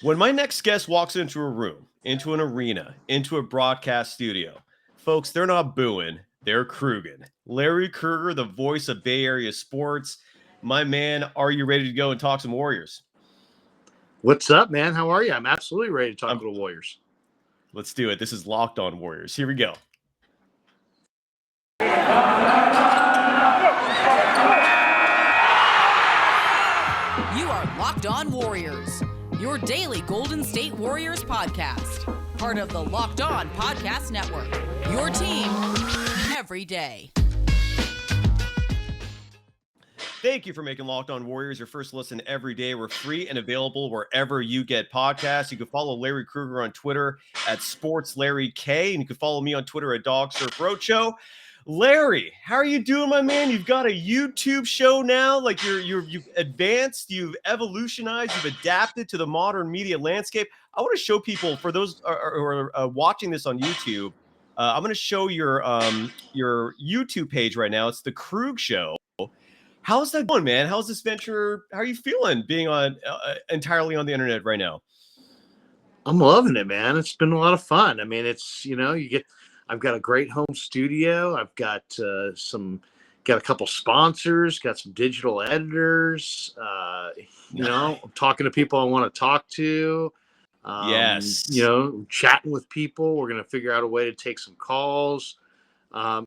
When my next guest walks into a room, into an arena, into a broadcast studio, folks, they're not booing, they're Kruging. Larry Krueger, the voice of Bay Area sports. My man, are you ready to go and talk some Warriors? What's up, man? How are you? I'm absolutely ready to talk to the Warriors. Let's do it. This is Locked On Warriors. Here we go. You are Locked On Warriors, your daily Golden State Warriors podcast. Part of the Locked On Podcast Network, your team every day. Thank you for making Locked On Warriors your first listen every day. We're free and available wherever you get podcasts. You can follow Larry Krueger on Twitter at SportsLarryK, and you can follow me on Twitter at DogSurfRoadShow. Larry, how are you doing, my man? You've got a YouTube show now. Like you've advanced, you've evolutionized, you've adapted to the modern media landscape. I want to show people, for those who are watching this on YouTube, I'm going to show your YouTube page right now. It's the Krueg Show. How's that going, man? How's this venture? How are you feeling being on entirely on the internet right now? I'm loving it, man. It's been a lot of fun. I mean, it's, I've got a great home studio. I've got a couple sponsors, got some digital editors, I'm talking to people I want to talk to. Yes. Chatting with people. We're going to figure out a way to take some calls.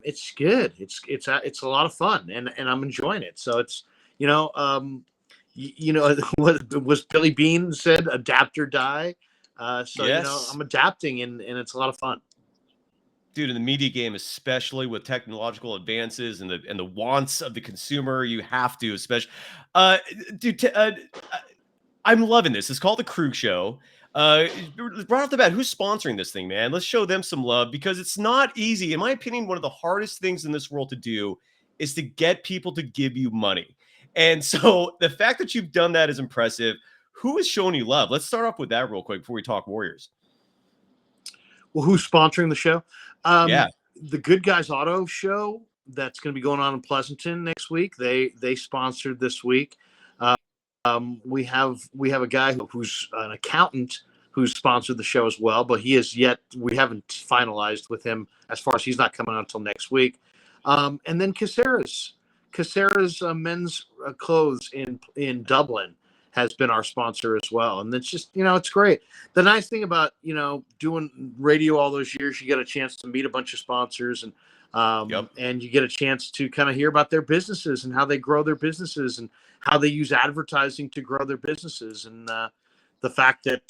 It's good. It's a lot of fun, and I'm enjoying it. So it's, what was Billy Bean said, adapt or die. Yes. I'm adapting, and it's a lot of fun. Dude, in the media game, especially with technological advances and the wants of the consumer, you have to, especially, I'm loving this. It's called the Krueg Show. Right off the bat, who's sponsoring this thing, man? Let's show them some love, because it's not easy. In my opinion, one of the hardest things in this world to do is to get people to give you money. And so the fact that you've done that is impressive. Who is showing you love? Let's start off with that real quick before we talk Warriors. Well, who's sponsoring the show? The Good Guys Auto Show that's going to be going on in Pleasanton next week. They sponsored this week. We have a guy who's an accountant who's sponsored the show as well, but we haven't finalized with him as far as he's not coming out until next week. And then Casera's men's clothes in Dublin has been our sponsor as well. And it's just, it's great. The nice thing about, doing radio all those years, you get a chance to meet a bunch of sponsors and you get a chance to kind of hear about their businesses and how they grow their businesses and how they use advertising to grow their businesses. And the fact that,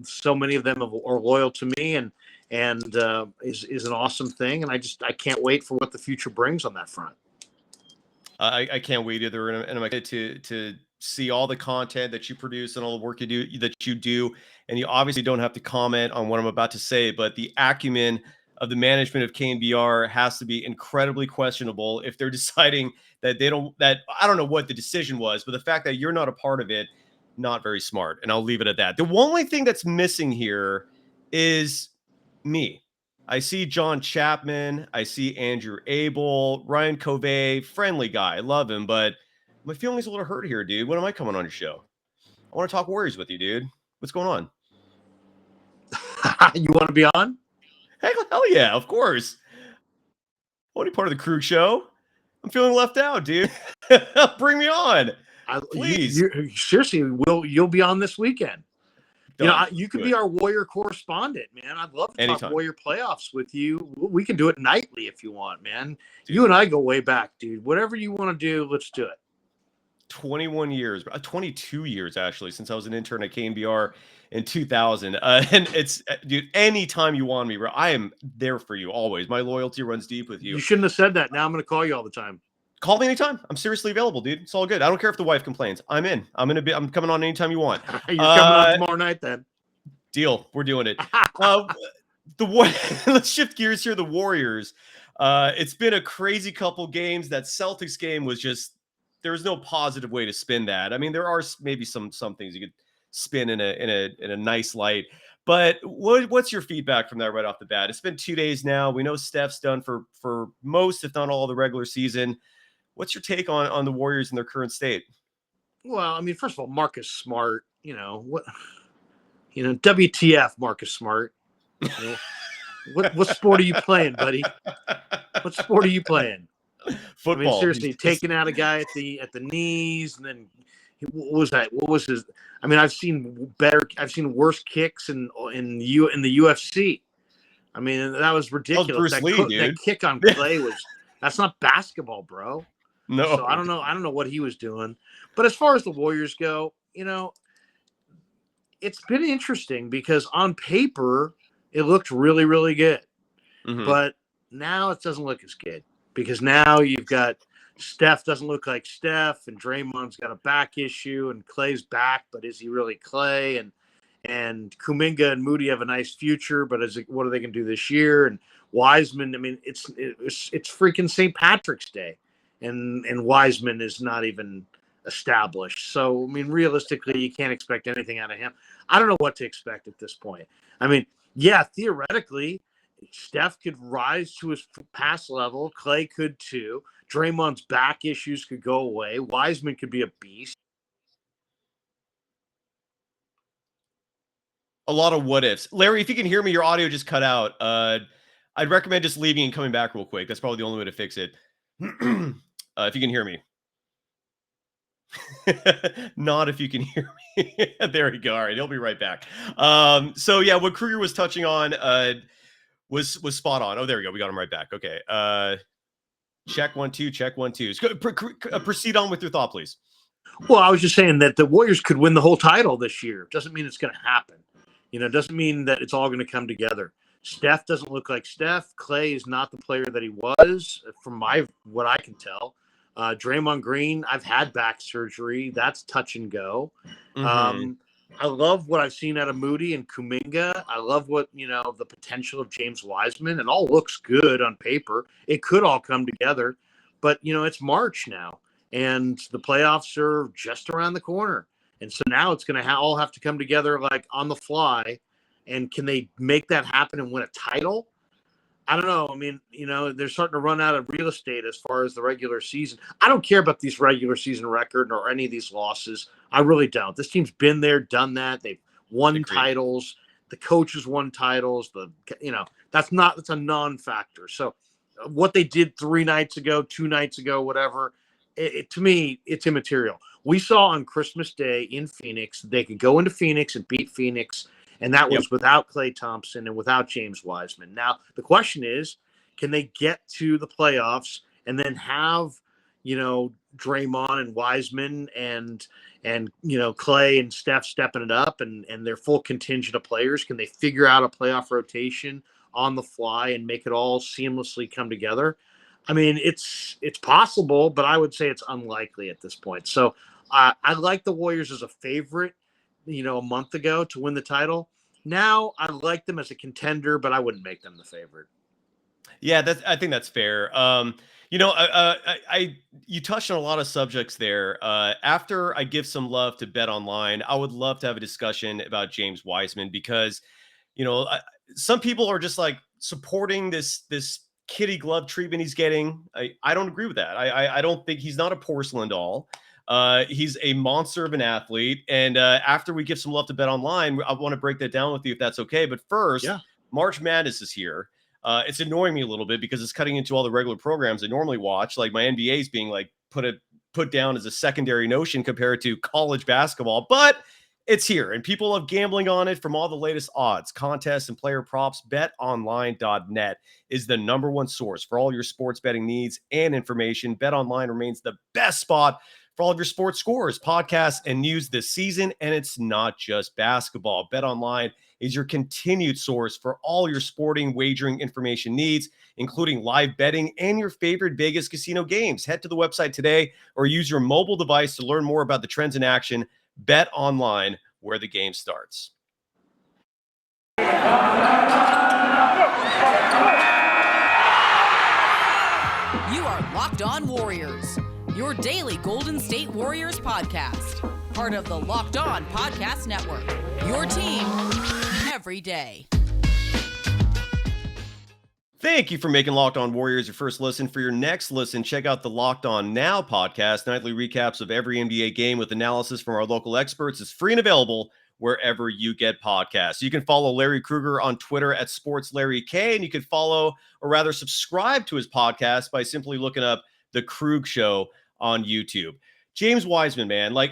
so many of them are loyal to me and is an awesome thing. And I can't wait for what the future brings on that front. I can't wait either. And I'm excited to see all the content that you produce and all the work you do. And you obviously don't have to comment on what I'm about to say, but the acumen of the management of KNBR has to be incredibly questionable if they're deciding that I don't know what the decision was, but the fact that you're not a part of it, not very smart. And I'll leave it at that. The only thing that's missing here is me. I see John Chapman. I see Andrew Abel, Ryan Covey, friendly guy. I love him, but my feelings a little hurt here, dude. When am I coming on your show? I want to talk Warriors with you, dude. What's going on? You want to be on? Hell yeah, of course. I want to be part of the Krueg Show. I'm feeling left out, dude. Bring me on, please. Seriously, you'll be on this weekend. Done. You could be our Warrior correspondent, man. I'd love to Anytime. talk Warrior playoffs with you. We can do it nightly if you want, man. Dude. You and I go way back, dude. Whatever you want to do, let's do it. 21 years, 22 years actually, since I was an intern at KNBR in 2000. And it's, dude, anytime you want me, bro, I am there for you always. My loyalty runs deep with you. You shouldn't have said that. Now I'm going to call you all the time. Call me anytime. I'm seriously available, dude. It's all good. I don't care if the wife complains. I'm in. I'm coming on anytime you want. You're coming on tomorrow night then. Deal. We're doing it. Let's shift gears here. The Warriors. It's been a crazy couple games. That Celtics game was just, there was no positive way to spin that. I mean, there are maybe some things you could spin in a nice light. But what's your feedback from that right off the bat? It's been 2 days now. We know Steph's done for most, if not all, of the regular season. What's your take on the Warriors in their current state? Well, I mean, first of all, Marcus Smart, WTF, Marcus Smart. What sport are you playing, buddy? What sport are you playing? Football. I mean, seriously, taking out a guy at the knees, and then what was that? What was his? I mean, I've seen worse kicks in the UFC. I mean, that was ridiculous. That was Bruce Lee, dude. That kick on Clay that's not basketball, bro. No. So I don't know what he was doing. But as far as the Warriors go, it's been interesting because on paper it looked really, really good. Mm-hmm. But now it doesn't look as good because now you've got Steph doesn't look like Steph, and Draymond's got a back issue, and Clay's back, but is he really Clay? And Kuminga and Moody have a nice future, but what are they going to do this year? And Wiseman, I mean, it's freaking St. Patrick's Day, and Wiseman is not even established. So, I mean, realistically, you can't expect anything out of him. I don't know what to expect at this point. I mean, yeah, theoretically, Steph could rise to his past level. Clay could too. Draymond's back issues could go away. Wiseman could be a beast. A lot of what ifs. Larry, if you can hear me, your audio just cut out. I'd recommend just leaving and coming back real quick. That's probably the only way to fix it. If you can hear me. Not if you can hear me. There you go. All right, he'll be right back. So yeah, what Krueger was touching on was spot on. Oh, there we go. We got him right back. Okay. Check 1 2. Check 1 2. Proceed on with your thought, please. Well, I was just saying that the Warriors could win the whole title this year. Doesn't mean it's going to happen. Doesn't mean that it's all going to come together. Steph doesn't look like Steph. Clay is not the player that he was, from what I can tell. Draymond Green, I've had back surgery. That's touch and go. Mm-hmm. I love what I've seen out of Moody and Kuminga. I love what, the potential of James Wiseman. It all looks good on paper. It could all come together. But, it's March now, and the playoffs are just around the corner. And so now it's going to all have to come together like on the fly. And can they make that happen and win a title? I don't know. I mean, they're starting to run out of real estate as far as the regular season. I don't care about these regular season record or any of these losses. I really don't. This team's been there, done that. They've won titles. The coaches won titles. That's a non-factor. So what they did 3 nights ago, 2 nights ago, whatever, to me, it's immaterial. We saw on Christmas Day in Phoenix, they could go into Phoenix and beat Phoenix. And that was without Klay Thompson and without James Wiseman. Now, the question is, can they get to the playoffs and then have, Draymond and Wiseman and Klay and Steph stepping it up and their full contingent of players? Can they figure out a playoff rotation on the fly and make it all seamlessly come together? I mean, it's possible, but I would say it's unlikely at this point. So I like the Warriors as a favorite, a month ago to win the title. Now I like them as a contender, but I wouldn't make them the favorite. Yeah, I think that's fair. You touched on a lot of subjects there. After I give some love to BetOnline, I would love to have a discussion about James Wiseman because, some people are just like supporting this kitty glove treatment he's getting. I don't agree with that. I don't think he's not a porcelain doll. He's a monster of an athlete. And after we give some love to BetOnline, I want to break that down with you if that's okay. But first, March Madness is here. It's annoying me a little bit because it's cutting into all the regular programs I normally watch. Like my NBA is being like put down as a secondary notion compared to college basketball. But it's here, and people love gambling on it. From all the latest odds, contests, and player props, BetOnline.net is the #1 source for all your sports betting needs and information. BetOnline remains the best spot for all of your sports scores, podcasts, and news this season. And it's not just basketball. BetOnline is your continued source for all your sporting wagering information needs, including live betting and your favorite Vegas casino games. Head to the website today or use your mobile device to learn more about the trends in action. BetOnline, where the game starts. You are Locked On Warriors, your daily Golden State Warriors podcast. Part of the Locked On Podcast Network, your team every day. Thank you for making Locked On Warriors your first listen. For your next listen, check out the Locked On Now podcast. Nightly recaps of every NBA game with analysis from our local experts is free and available wherever you get podcasts. You can follow Larry Krueger on Twitter at SportsLarryK, and you can follow, or rather subscribe to his podcast by simply looking up The Krueg Show on YouTube. James Wiseman, man, like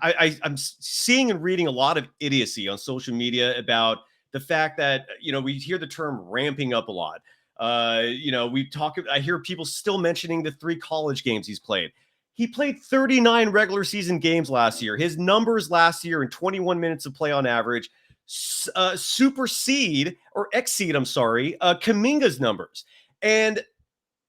I'm seeing and reading a lot of idiocy on social media about the fact that, we hear the term ramping up a lot. I hear people still mentioning the 3 college games he's played. He played 39 regular season games last year. His numbers last year in 21 minutes of play on average exceed Kuminga's numbers. And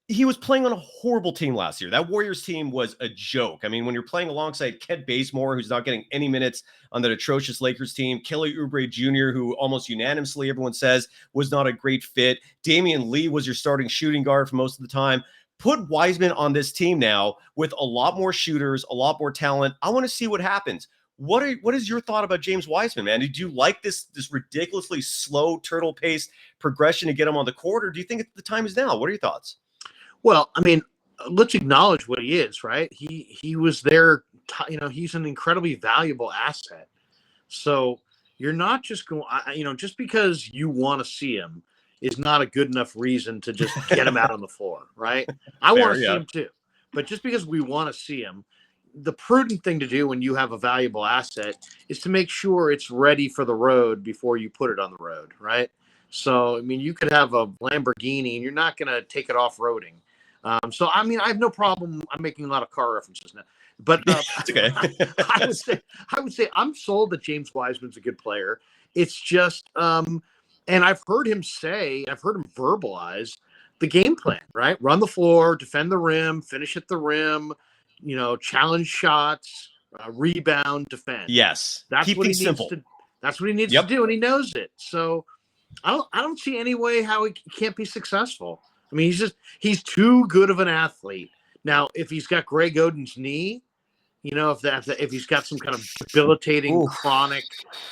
he was playing on a horrible team last year. That Warriors team was a joke. I mean, when you're playing alongside Kent Bazemore, who's not getting any minutes on that atrocious Lakers team, Kelly Oubre Jr., who almost unanimously everyone says was not a great fit. Damian Lee was your starting shooting guard for most of the time. Put Wiseman on this team now with a lot more shooters, a lot more talent. I want to see what happens. What is your thought about James Wiseman, man? Did you like this ridiculously slow turtle-paced progression to get him on the court, or do you think the time is now? What are your thoughts? Well, I mean, let's acknowledge what he is, right? He was there, he's an incredibly valuable asset. So you're not just going, just because you want to see him is not a good enough reason to just get him out on the floor, right? I want to see him too. But just because we want to see him, the prudent thing to do when you have a valuable asset is to make sure it's ready for the road before you put it on the road, right? So, I mean, you could have a Lamborghini and you're not going to take it off-roading. So, I mean, I have no problem. I'm making a lot of car references now. But it's okay. I would say I'm sold that James Wiseman's a good player. It's just and I've heard him verbalize the game plan, right? Run the floor, defend the rim, finish at the rim, challenge shots, rebound, defend. Yes. That's Keep what he things needs simple. That's what he needs to do, and he knows it. So I don't see any way how he can't be successful. I mean, he's too good of an athlete. Now, if he's got Greg Oden's knee, if he's got some kind of debilitating chronic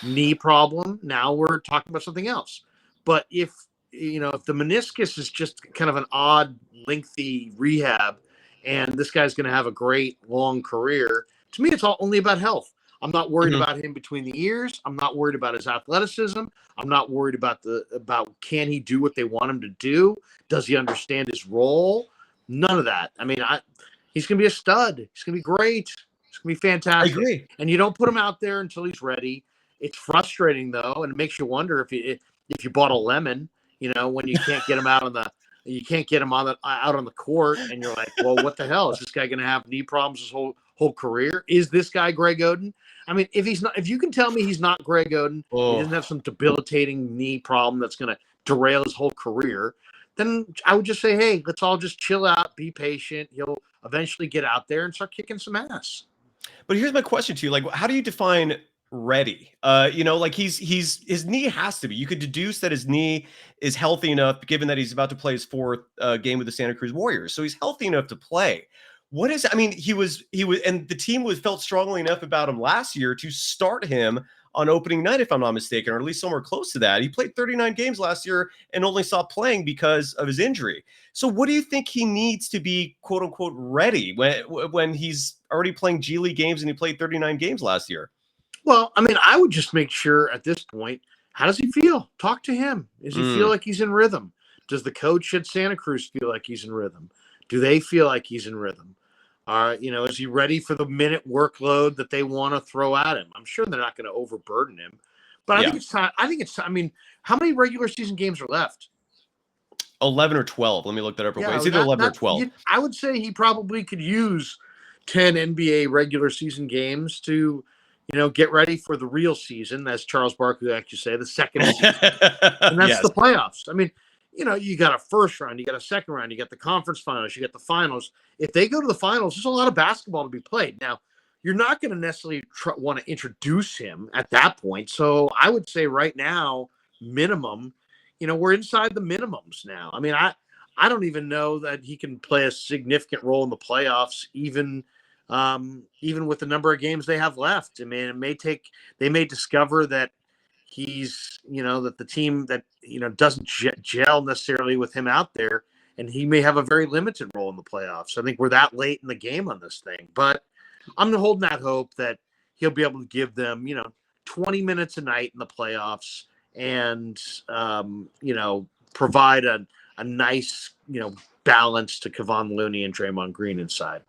knee problem, now we're talking about something else. But if the meniscus is just kind of an odd, lengthy rehab, and this guy's going to have a great long career, to me, it's all only about health. I'm not worried about him between the ears. I'm not worried about his athleticism. I'm not worried about can he do what they want him to do? Does he understand his role? None of that. I mean, he's going to be a stud. He's going to be great. It's going to be fantastic. I agree. And you don't put him out there until he's ready. It's frustrating though, and it makes you wonder if you bought a lemon, when you can't get him out on the out on the court, and you're like, well, what the hell is this guy going to have knee problems his whole career? Is this guy Greg Oden? I mean, if you can tell me he's not Greg Oden, he doesn't have some debilitating knee problem that's going to derail his whole career, then I would just say, hey, let's all just chill out, be patient. He'll eventually get out there and start kicking some ass. But here's my question to you: like, how do you define ready? Like his knee has to be. You could deduce that his knee is healthy enough, given that he's about to play his 4th game with the Santa Cruz Warriors, so he's healthy enough to play. He was, and the team felt strongly enough about him last year to start him on opening night, if I'm not mistaken, or at least somewhere close to that. He played 39 games last year and only stopped playing because of his injury. So what do you think he needs to be, quote unquote, ready when he's already playing G League games and he played 39 games last year? Well, I mean, I would just make sure at this point, how does he feel? Talk to him. Does he feel like he's in rhythm? Does the coach at Santa Cruz feel like he's in rhythm? Do they feel like he's in rhythm? Is he ready for the minute workload that they want to throw at him? I'm sure they're not going to overburden him, but I think it's time. I mean, how many regular season games are left? 11 or 12. Let me look that up real quick. It's either 11 or 12. I would say he probably could use 10 NBA regular season games to, get ready for the real season, as Charles Barkley would actually say, the second season. And that's the playoffs. I mean, you got a first round, you got a second round, you got the conference finals, you got the finals. If they go to the finals, there's a lot of basketball to be played. Now, you're not going to necessarily want to introduce him at that point. So I would say right now, minimum, we're inside the minimums now. I mean, I don't even know that he can play a significant role in the playoffs, even with the number of games they have left. I mean, they may discover that he's, that the team that, doesn't gel necessarily with him out there, and he may have a very limited role in the playoffs. I think we're that late in the game on this thing, but I'm holding that hope that he'll be able to give them, 20 minutes a night in the playoffs and, provide a nice, balance to Kevon Looney and Draymond Green inside.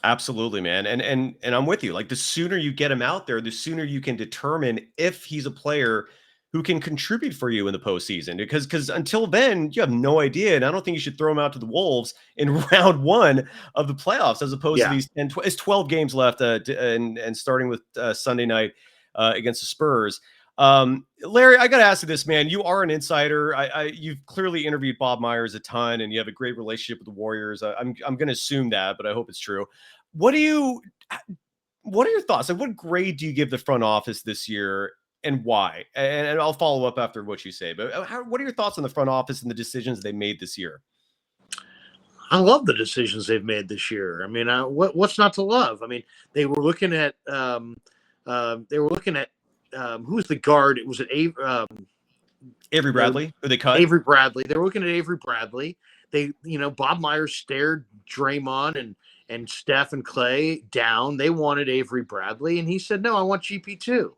Absolutely, man. And I'm with you. Like, the sooner you get him out there, the sooner you can determine if he's a player who can contribute for you in the postseason. Because until then, you have no idea. And I don't think you should throw him out to the Wolves in round one of the playoffs, as opposed to these it's 12 games left, and starting with Sunday night against the Spurs. Larry, I got to ask you this, man. You are an insider. You've clearly interviewed Bob Myers a ton, and you have a great relationship with the Warriors. I'm going to assume that, but I hope it's true. What are your thoughts? Like, what grade do you give the front office this year, and why? And I'll follow up after what you say. But what are your thoughts on the front office and the decisions they made this year? I love the decisions they've made this year. I mean, what's not to love? I mean, they were looking at who's the guard? It was Avery Bradley, who they cut. Avery Bradley. They were looking at Avery Bradley. They, Bob Myers stared Draymond and Steph and Clay down. They wanted Avery Bradley, and he said, "No, I want GP2."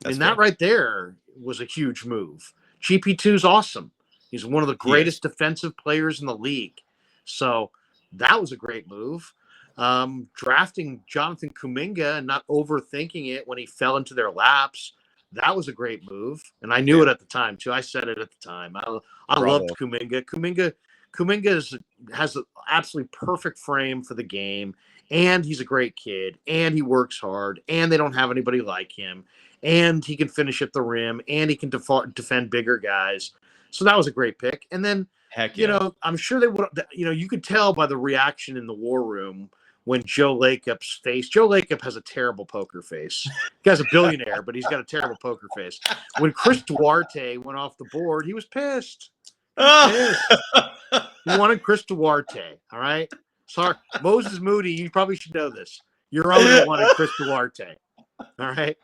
And that right there was a huge move. GP2 is awesome. He's one of the greatest defensive players in the league. So that was a great move. Drafting Jonathan Kuminga and not overthinking it when he fell into their laps, that was a great move. And I knew it at the time, too. I said it at the time. I loved Kuminga. Kuminga has an absolutely perfect frame for the game, and he's a great kid, and he works hard, and they don't have anybody like him, and he can finish at the rim, and he can defend bigger guys. So that was a great pick. And then, I'm sure they would, you could tell by the reaction in the war room when Joe Lacob has a terrible poker face. The guy's a billionaire, but he's got a terrible poker face. When Chris Duarte went off the board, he was pissed. He wanted Chris Duarte. All right. Sorry, Moses Moody. You probably should know this. Your owner wanted Chris Duarte. All right.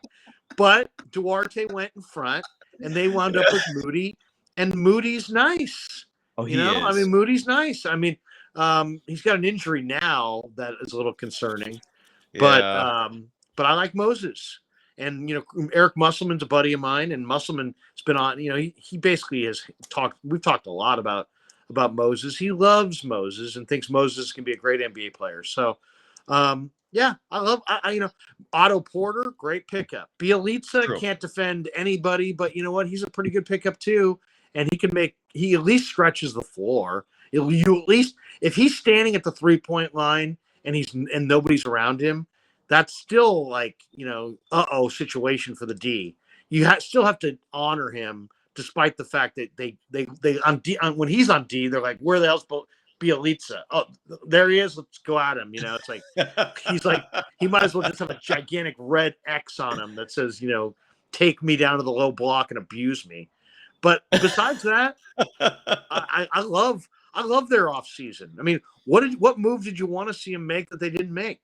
But Duarte went in front, and they wound up with Moody. And Moody's nice. Oh, he is. I mean, Moody's nice. I mean, he's got an injury now that is a little concerning. But I like Moses. And, Eric Musselman's a buddy of mine, and Musselman's been on, he basically has we've talked a lot about Moses. He loves Moses and thinks Moses can be a great NBA player. So, I love, Otto Porter, great pickup. Bielitsa can't defend anybody, but you know what? He's a pretty good pickup too. And he at least stretches the floor. If he's standing at the 3-point line and nobody's around him, that's still like, situation for the D. You still have to honor him, despite the fact that they when he's on D, they're like, where the hell's Bielitsa? Oh, there he is. Let's go at him. It's like, he's like, he might as well just have a gigantic red X on him that says, take me down to the low block and abuse me. But besides that, I love their offseason. I mean, what move did you want to see him make that they didn't make?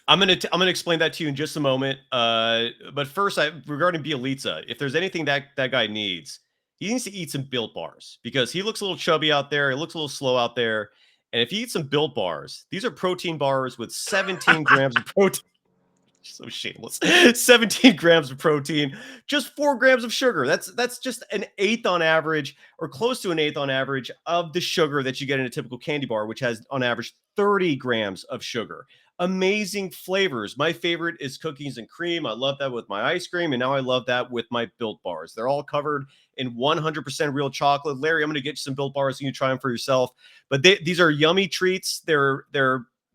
I'm gonna explain that to you in just a moment. But first, regarding Bielitsa, if there's anything that guy needs, he needs to eat some Built Bars, because he looks a little chubby out there. He looks a little slow out there. And if he eats some Built Bars, these are protein bars with 17 grams of protein. So shameless. 17 grams of protein, just 4 grams of sugar. That's just an eighth on average, or close to an eighth on average, of the sugar that you get in a typical candy bar, which has on average 30 grams of sugar. Amazing flavors. My favorite is cookies and cream. I love that with my ice cream, and now I love that with my Built Bars. They're all covered in 100% real chocolate. Larry, I'm going to get you some Built Bars so you can try them for yourself. But these are yummy treats. They're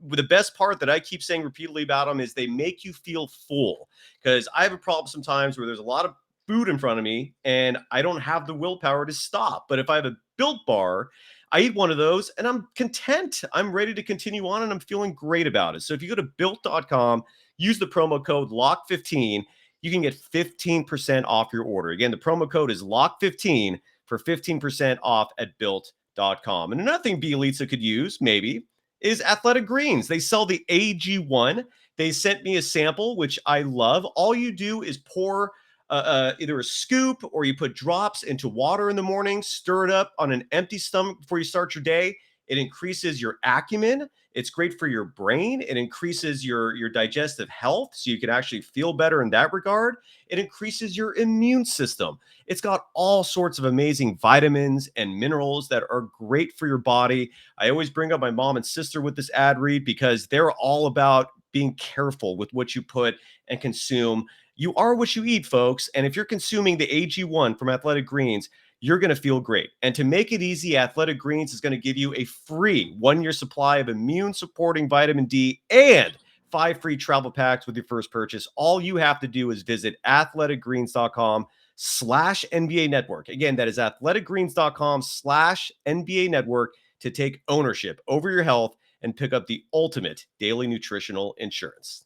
the best part that I keep saying repeatedly about them is they make you feel full, because I have a problem sometimes where there's a lot of food in front of me and I don't have the willpower to stop. But if I have a Built Bar, I eat one of those and I'm content. I'm ready to continue on and I'm feeling great about it. So if you go to built.com, use the promo code LOCK15, you can get 15% off your order. Again, the promo code is LOCK15 for 15% off at built.com. And another thing Bielitsa could use, maybe, is Athletic Greens. They sell the AG1. They sent me a sample, which I love. All you do is pour either a scoop or you put drops into water in the morning, stir it up on an empty stomach before you start your day. It increases your acumen. It's great for your brain. It increases your digestive health, so you can actually feel better in that regard. It increases your immune system. It's got all sorts of amazing vitamins and minerals that are great for your body. I always bring up my mom and sister with this ad read because they're all about being careful with what you put and consume. You are what you eat, folks. And if you're consuming the AG1 from Athletic Greens, you're going to feel great. And to make it easy, Athletic Greens is going to give you a free 1-year supply of immune-supporting vitamin D and 5 free travel packs with your first purchase. All you have to do is visit athleticgreens.com/NBA network. Again, that is athleticgreens.com/NBA network to take ownership over your health and pick up the ultimate daily nutritional insurance.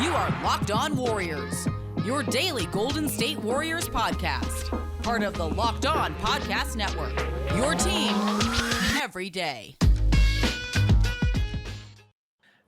You are Locked On Warriors, your daily Golden State Warriors podcast. Part of the Locked On Podcast Network, your team every day.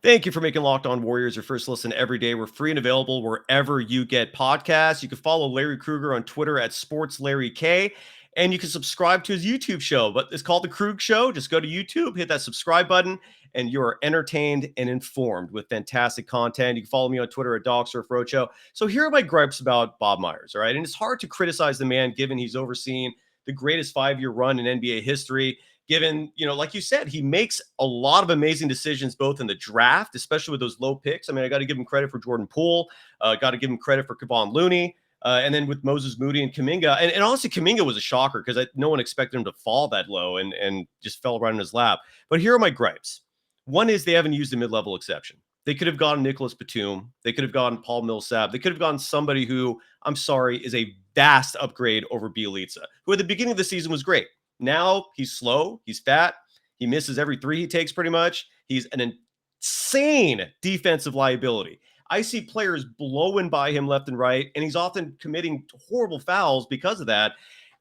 Thank you for making Locked On Warriors your first listen every day. We're free and available wherever you get podcasts. You can follow Larry Krueger on Twitter at SportsLarryK, and you can subscribe to his YouTube show. But it's called The Krueg Show. Just go to YouTube, hit that subscribe button, and you are entertained and informed with fantastic content. You can follow me on Twitter at DogSurfRoadshow. So here are my gripes about Bob Myers, all right? And it's hard to criticize the man given he's overseen the greatest 5-year run in NBA history. Given, like you said, he makes a lot of amazing decisions, both in the draft, especially with those low picks. I mean, I got to give him credit for Jordan Poole. Got to give him credit for Kevon Looney. And then with Moses Moody and Kuminga. And honestly, Kuminga was a shocker because no one expected him to fall that low and just fell right in his lap. But here are my gripes. One is they haven't used a mid-level exception. They could have gotten Nicholas Batum. They could have gotten Paul Millsap. They could have gotten somebody who, I'm sorry, is a vast upgrade over Bjelica, who at the beginning of the season was great. Now he's slow, he's fat, he misses every three he takes pretty much. He's an insane defensive liability. I see players blowing by him left and right, and he's often committing horrible fouls because of that.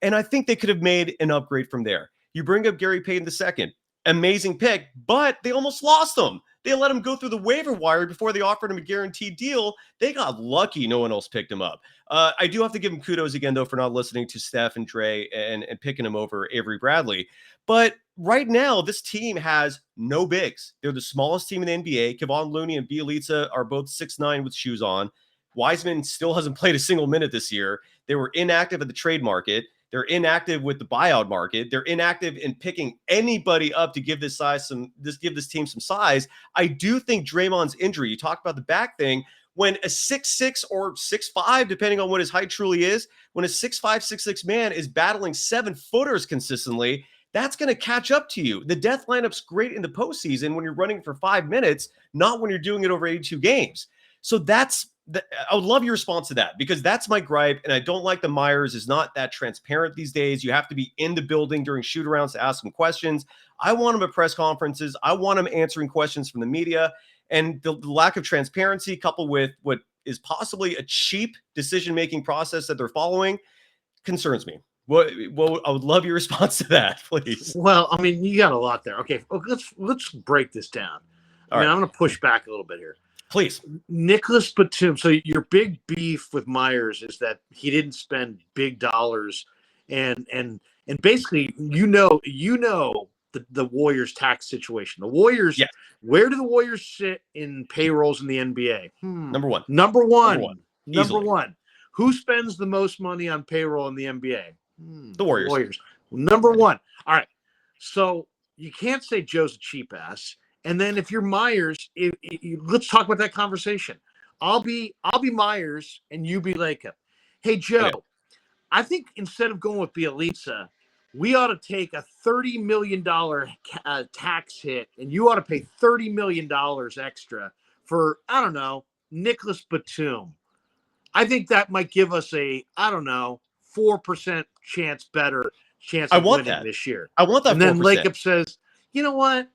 And I think they could have made an upgrade from there. You bring up Gary Payton II, amazing pick, but they almost lost him. They let him go through the waiver wire before they offered him a guaranteed deal. They got lucky no one else picked him up. I do have to give him kudos again, though, for not listening to Steph and Dre and picking him over Avery Bradley. But right now, this team has no bigs. They're the smallest team in the NBA. Kevon Looney and Bjelica are both 6'9" with shoes on. Wiseman still hasn't played a single minute this year. They were inactive at the trade market. They're inactive with the buyout market. They're inactive in picking anybody up to give this team some size. I do think Draymond's injury, you talked about the back thing, when a 6'6" or 6'5", depending on what his height truly is, when a 6'5", 6'6" man is battling 7-footers consistently, that's going to catch up to you. The death lineup's great in the postseason when you're running for 5 minutes, not when you're doing it over 82 games. So I would love your response to that, because that's my gripe. And I don't like the Myers is not that transparent these days. You have to be in the building during shoot-arounds to ask him questions. I want him at press conferences. I want him answering questions from the media. And the lack of transparency coupled with what is possibly a cheap decision-making process that they're following concerns me. Well, I would love your response to that, please. Well, I mean, you got a lot there. Okay, let's break this down. I'm going to push back a little bit here. Please. Nicholas Batum. So your big beef with Myers is that he didn't spend big dollars, and basically, the Warriors tax situation. The Warriors. Yeah. Where do the Warriors sit in payrolls in the NBA? Number one. Number one. Who spends the most money on payroll in the NBA? The Warriors. Number one. All right. So you can't say Joe's a cheap ass. And then if you're Myers, let's talk about that conversation. I'll be Myers and you be Lacob. Hey, Joe, okay. I think instead of going with Bjelica, we ought to take a $30 million tax hit, and you ought to pay $30 million extra for, I don't know, Nicholas Batum. I think that might give us a, 4% better chance of winning this year. I want that. And then Lacob says, you know what?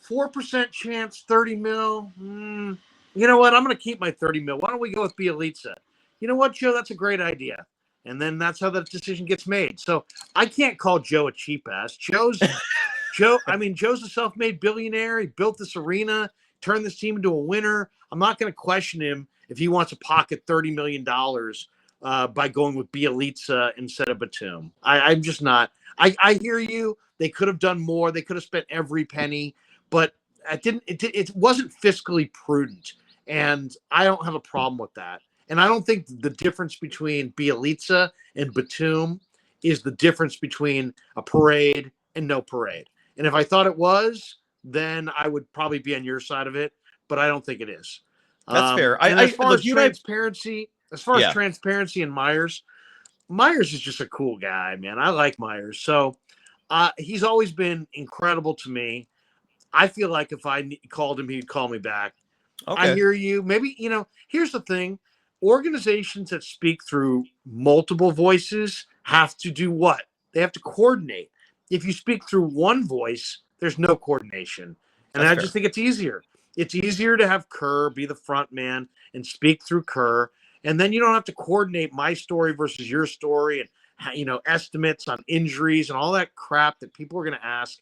4% chance, 30 mil. You know what? I'm going to keep my 30 mil. Why don't we go with Bjelica? You know what, Joe? That's a great idea. And then that's how that decision gets made. So I can't call Joe a cheap ass. Joe's a self-made billionaire. He built this arena, turned this team into a winner. I'm not going to question him if he wants to pocket $30 million by going with Bielitsa instead of Batum. I'm just not. I hear you. They could have done more. They could have spent every penny, but it wasn't fiscally prudent, and I don't have a problem with that. And I don't think the difference between Bielitsa and Batum is the difference between a parade and no parade. And if I thought it was, then I would probably be on your side of it, but I don't think it is. That's fair. As far as transparency and Myers is just a cool guy, man. I like Myers. So he's always been incredible to me. I feel like if I called him, he'd call me back. Okay. I hear you. Maybe, here's the thing. Organizations that speak through multiple voices have to do what? They have to coordinate. If you speak through one voice, there's no coordination. And I just think it's easier. It's easier to have Kerr be the front man and speak through Kerr. And then you don't have to coordinate my story versus your story and, estimates on injuries and all that crap that people are going to ask.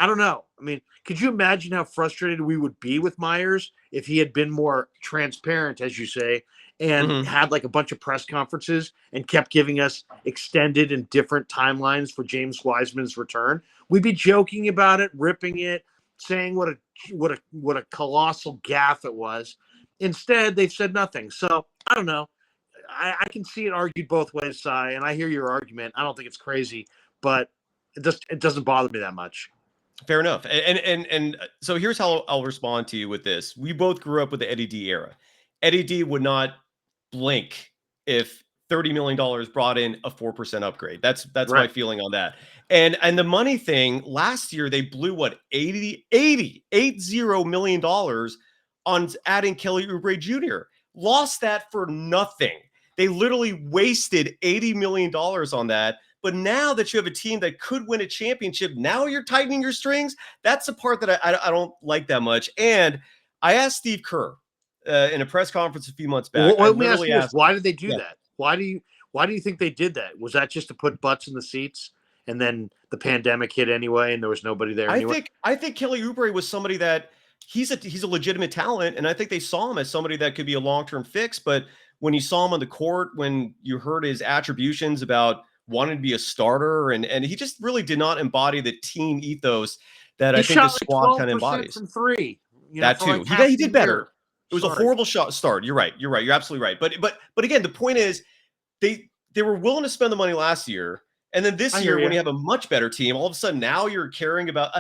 I don't know. I mean, could you imagine how frustrated we would be with Myers if he had been more transparent, as you say, and had like a bunch of press conferences and kept giving us extended and different timelines for James Wiseman's return? We'd be joking about it, ripping it, saying what a colossal gaffe it was. Instead, they've said nothing. So I don't know. I can see it argued both ways, Cy, and I hear your argument. I don't think it's crazy, but it doesn't bother me that much. Fair enough. And so here's how I'll respond to you with this. We both grew up with the Eddie D era. Eddie D would not blink if $30 million brought in a 4% upgrade. That's right. My feeling on that. And the money thing, last year they blew $80 million on adding Kelly Oubre Jr. Lost that for nothing. They literally wasted $80 million on that. But now that you have a team that could win a championship, now you're tightening your strings. That's the part that I don't like that much. And I asked Steve Kerr in a press conference a few months back. Well, let me ask you this. Why did they do that? Why do you think they did that? Was that just to put butts in the seats and then the pandemic hit anyway and there was nobody there anyway? I think Kelly Oubre was somebody that he's a legitimate talent, and I think they saw him as somebody that could be a long-term fix. But when you saw him on the court, when you heard his attributions about wanted to be a starter, and he just really did not embody the team ethos that I think the squad kind of embodies. From three, that too. He did better. It was a horrible shot start. You're right. You're absolutely right. But again, the point is they were willing to spend the money last year, and then this year when you have a much better team, all of a sudden now you're caring about.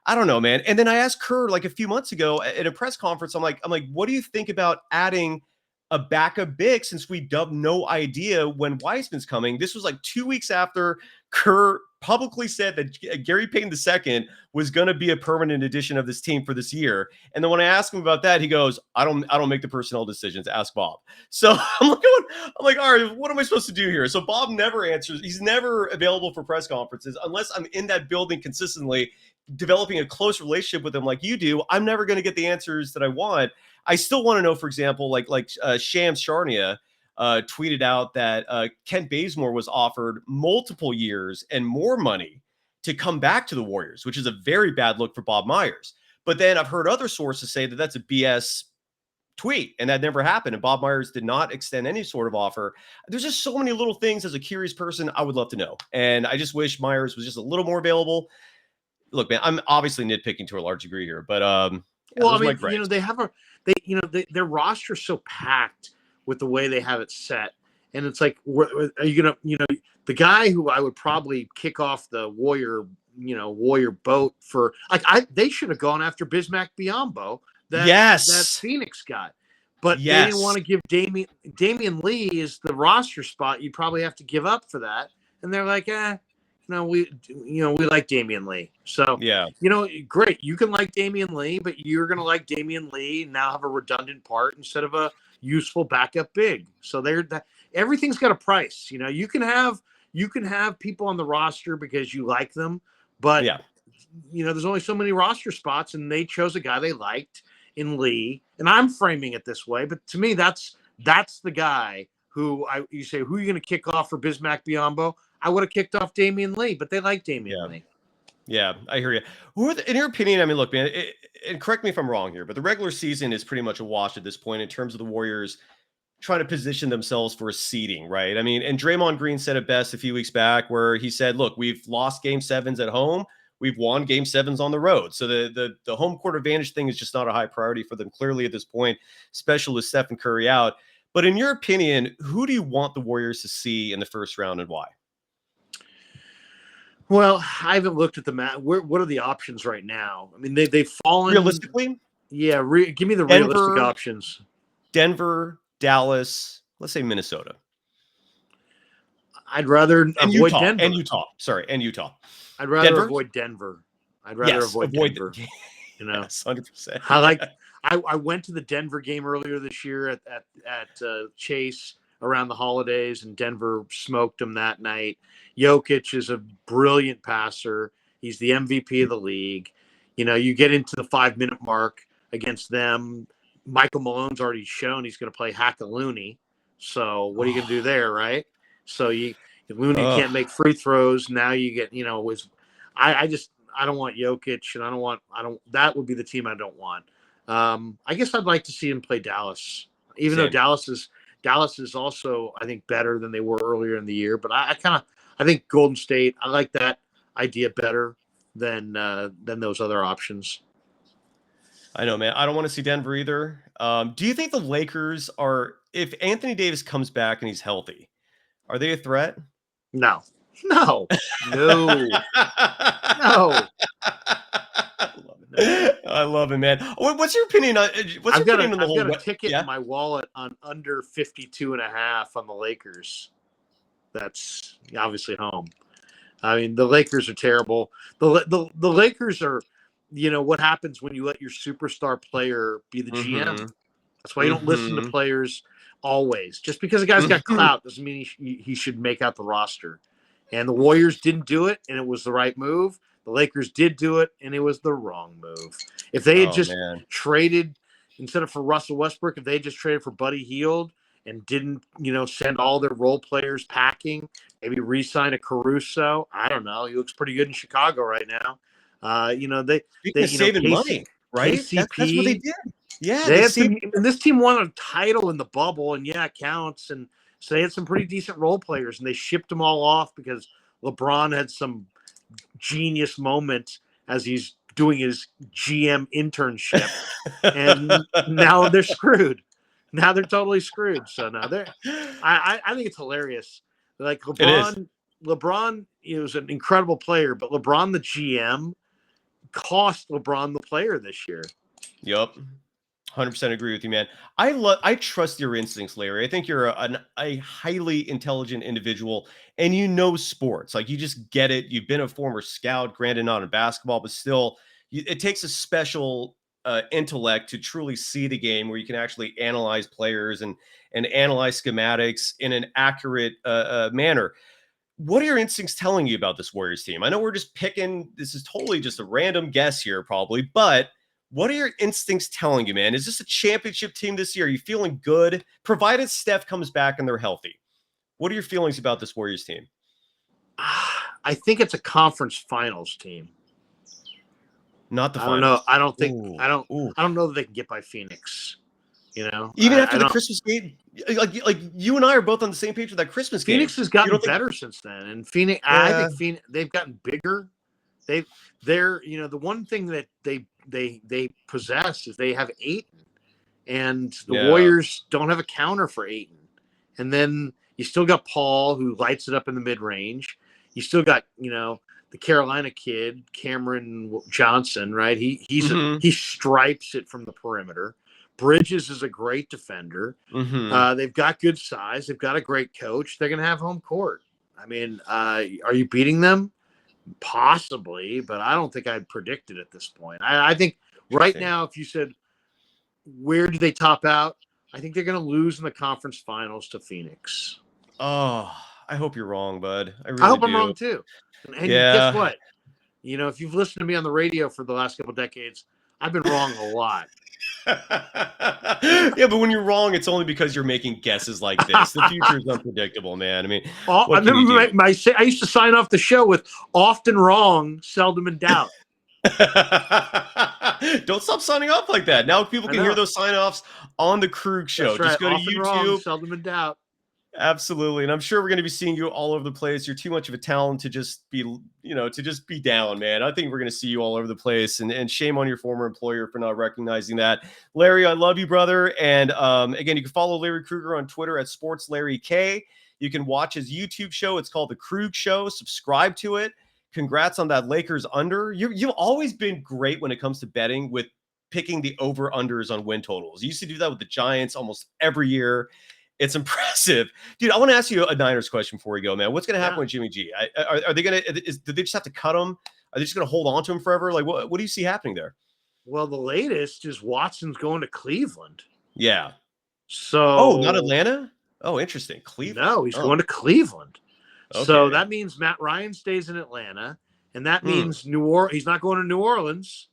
I don't know, man. And then I asked Kerr like a few months ago at a press conference. I'm like, what do you think about adding a backup big, since we dubbed no idea when Wiseman's coming? This was like 2 weeks after Kerr publicly said that Gary Payton II was going to be a permanent addition of this team for this year. And then when I asked him about that, he goes, I don't make the personnel decisions. Ask Bob. So I'm like, all right, what am I supposed to do here? So Bob never answers. He's never available for press conferences unless I'm in that building consistently, developing a close relationship with him like you do. I'm never going to get the answers that I want. I still want to know, for example, like Shams Charania tweeted out that Kent Bazemore was offered multiple years and more money to come back to the Warriors, which is a very bad look for Bob Myers. But then I've heard other sources say that that's a BS tweet and that never happened. And Bob Myers did not extend any sort of offer. There's just so many little things as a curious person I would love to know. And I just wish Myers was just a little more available. Look, man, I'm obviously nitpicking to a large degree here, but well, I mean, their roster's so packed with the way they have it set, and it's like, are you gonna, the guy who I would probably kick off the Warrior boat for, they should have gone after Bismack Biyombo that Phoenix got, but they didn't want to give Damian Lee is the roster spot. You probably have to give up for that, and they're like, we like Damian Lee. So, great. You can like Damian Lee, but you're going to like Damian Lee and now have a redundant part instead of a useful backup big. So everything's got a price. You can have people on the roster because you like them, but there's only so many roster spots, and they chose a guy they liked in Lee. And I'm framing it this way, but to me, that's the guy who you say, who are you going to kick off for Bismack Biyombo? I would have kicked off Damian Lee, but they like Damian Lee. Yeah, I hear you. In your opinion, I mean, look, man, and correct me if I'm wrong here, but the regular season is pretty much a wash at this point in terms of the Warriors trying to position themselves for a seeding, right? I mean, and Draymond Green said it best a few weeks back where he said, look, we've lost game 7s at home. We've won game 7s on the road. So the home court advantage thing is just not a high priority for them clearly at this point, especially with Stephen Curry out. But in your opinion, who do you want the Warriors to see in the first round and why? Well, I haven't looked at the map. What are the options right now? I mean, they've fallen. Realistically? Yeah, give me the Denver, realistic options. Denver, Dallas, let's say Minnesota. I'd rather avoid Denver. And Utah. Sorry, and Utah. I'd rather avoid Denver. I'd rather avoid Denver. You know, yes, 100%. I went to the Denver game earlier this year at Chase around the holidays, and Denver smoked them that night. Jokic is a brilliant passer. He's the MVP of the league. You know, you get into the 5-minute mark against them. Michael Malone's already shown he's going to play Hack-a-Looney. So what are you going to do there, right? So Looney can't make free throws. Now you get, you know, I don't want Jokic, and that would be the team I don't want. I guess I'd like to see him play Dallas, even though Dallas is also, I think, better than they were earlier in the year. But I think Golden State, I like that idea better than those other options. I know, man. I don't want to see Denver either. Do you think the Lakers are, if Anthony Davis comes back and he's healthy, are they a threat? No. I love it, man. What's your opinion on I've got a ticket in my wallet on under 52.5 on the Lakers. That's obviously home. I mean, the Lakers are terrible. The Lakers are, you know, what happens when you let your superstar player be the GM. That's why you don't listen to players always. Just because a guy's got clout doesn't mean he should make out the roster. And the Warriors didn't do it, and it was the right move. The Lakers did do it, and it was the wrong move. If they had traded, instead of for Russell Westbrook, if they just traded for Buddy Hield and didn't, you know, send all their role players packing, maybe re-sign a Caruso. I don't know. He looks pretty good in Chicago right now. You know, they saving money, right? KCP, that's what they did. Yeah, and this team won a title in the bubble, and it counts. And so they had some pretty decent role players, and they shipped them all off because LeBron had some genius moment as he's doing his GM internship, and now they're screwed. Now they're totally screwed. So now I think it's hilarious. Like LeBron is an incredible player, but LeBron the GM cost LeBron the player this year. Yep. 100% agree with you, man. I trust your instincts, Larry. I think you're a highly intelligent individual, and you know sports. Like, you just get it. You've been a former scout, granted not in basketball, but still, it takes a special intellect to truly see the game where you can actually analyze players and analyze schematics in an accurate manner. What are your instincts telling you about this Warriors team? I know we're just picking. This is totally just a random guess here, probably, but what are your instincts telling you, man? Is this a championship team this year? Are you feeling good? Provided Steph comes back and they're healthy. What are your feelings about this Warriors team? I think it's a conference finals team. Not the finals. I don't know. Ooh. I don't know that they can get by Phoenix. You know, even after the Christmas game, like you and I are both on the same page with that Christmas game. Phoenix has gotten better since then, and Phoenix. Yeah. I think Phoenix, they've gotten bigger. They're you know, the one thing that they possess is they have Ayton, and the Warriors don't have a counter for Ayton. And then you still got Paul, who lights it up in the mid range. You still got, you know, the Carolina kid, Cameron Johnson, right? He stripes it from the perimeter. Bridges is a great defender. They've got good size. They've got a great coach. They're going to have home court. I mean, are you beating them? Possibly, but I don't think I'd predict it at this point. I think now, if you said, where do they top out? I think they're going to lose in the conference finals to Phoenix. Oh, I hope you're wrong, bud. I hope I'm wrong too. And guess what? You know, if you've listened to me on the radio for the last couple of decades, I've been wrong a lot. Yeah, but when you're wrong, it's only because you're making guesses like this. The future is unpredictable, man. I mean, I remember I used to sign off the show with "often wrong, seldom in doubt." Don't stop signing off like that. Now people can hear those sign-offs on the Krueg Show. That's right. Just go to Often YouTube. wrong, seldom in doubt. Absolutely. And I'm sure we're going to be seeing you all over the place. You're too much of a talent to just be, down, man. I think we're going to see you all over the place. And shame on your former employer for not recognizing that. Larry, I love you, brother. And again, you can follow Larry Krueger on Twitter at SportsLarryK. You can watch his YouTube show. It's called The Krueg Show. Subscribe to it. Congrats on that Lakers under. You've always been great when it comes to betting with picking the over-unders on win totals. You used to do that with the Giants almost every year. It's impressive. Dude, I want to ask you a Niners question before we go, man. What's going to happen with Jimmy G? Are they going to – do they just have to cut him? Are they just going to hold on to him forever? Like, what do you see happening there? Well, the latest is Watson's going to Cleveland. Yeah. So – oh, not Atlanta? Oh, interesting. Cleveland. No, he's going to Cleveland. Okay. So that means Matt Ryan stays in Atlanta, and that means he's not going to New Orleans.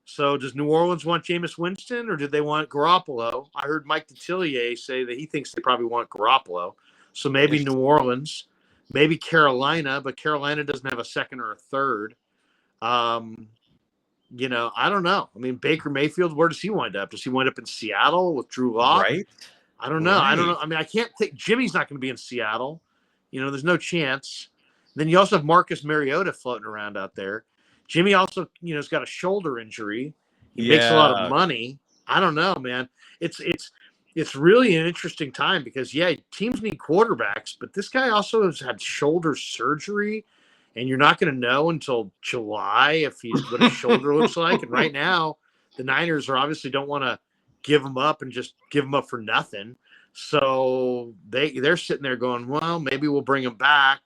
So does New Orleans want Jameis Winston, or did they want Garoppolo? I heard Mike Detillier say that he thinks they probably want Garoppolo. So maybe New Orleans, maybe Carolina, but Carolina doesn't have a second or a third. I don't know. I mean, Baker Mayfield, where does he wind up? Does he wind up in Seattle with Drew Lock? Right. I don't know. Right. I don't know. I mean, I can't think Jimmy's not going to be in Seattle. There's no chance. Then you also have Marcus Mariota floating around out there. Jimmy also, has got a shoulder injury. He makes a lot of money. I don't know, man. It's really an interesting time because, teams need quarterbacks, but this guy also has had shoulder surgery, and you're not going to know until July what his shoulder looks like. And right now, the Niners obviously don't want to give him up and just give him up for nothing. So they're sitting there going, well, maybe we'll bring him back.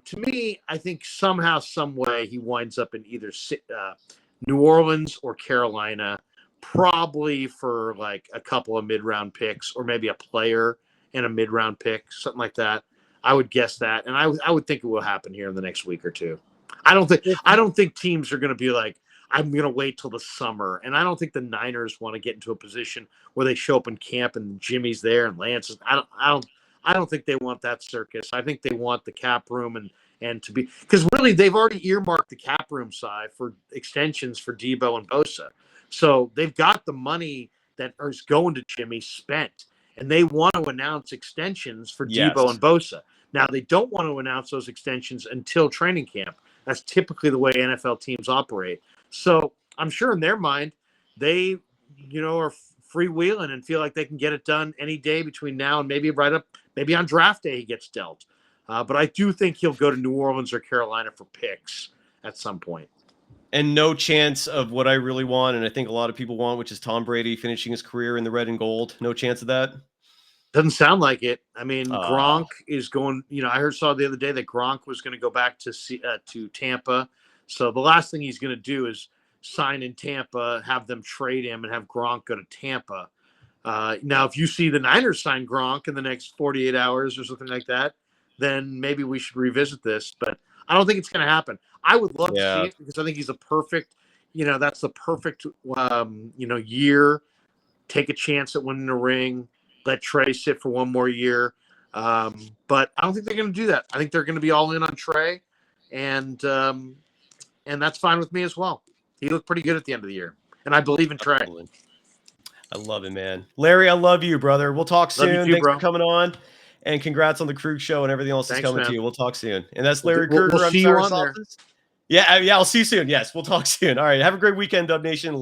To me, I think somehow, some way he winds up in either New Orleans or Carolina, probably for like a couple of mid-round picks or maybe a player and a mid-round pick, something like that. I would guess that, and I would think it will happen here in the next week or two. I don't think teams are going to be like, I'm going to wait till the summer, and I don't think the Niners want to get into a position where they show up in camp and Jimmy's there and Lance is. I don't think they want that circus. I think they want the cap room and to be – because really they've already earmarked the cap room side for extensions for Debo and Bosa. So they've got the money that is going to Jimmy spent, and they want to announce extensions for Debo and Bosa. Now, they don't want to announce those extensions until training camp. That's typically the way NFL teams operate. So I'm sure in their mind they, are freewheeling and feel like they can get it done any day between now and maybe on draft day he gets dealt. But I do think he'll go to New Orleans or Carolina for picks at some point. And no chance of what I really want, and I think a lot of people want, which is Tom Brady finishing his career in the red and gold. No chance of that? Doesn't sound like it. I mean, Gronk is going, I saw the other day that Gronk was going to go back to Tampa. So the last thing he's going to do is sign in Tampa, have them trade him, and have Gronk go to Tampa. Now, if you see the Niners sign Gronk in the next 48 hours or something like that, then maybe we should revisit this. But I don't think it's going to happen. I would love to see it because I think he's a perfect, that's the perfect, year. Take a chance at winning a ring. Let Trey sit for one more year. But I don't think they're going to do that. I think they're going to be all in on Trey. And that's fine with me as well. He looked pretty good at the end of the year. And I believe in Trey. I love it, man. Larry, I love you, brother. We'll talk soon. Thanks for coming on. And congrats on the Krueg Show and everything else that's coming to you. We'll talk soon. And that's Larry Krueger. We'll see you on there. Yeah, I'll see you soon. Yes, we'll talk soon. All right. Have a great weekend, DubNation.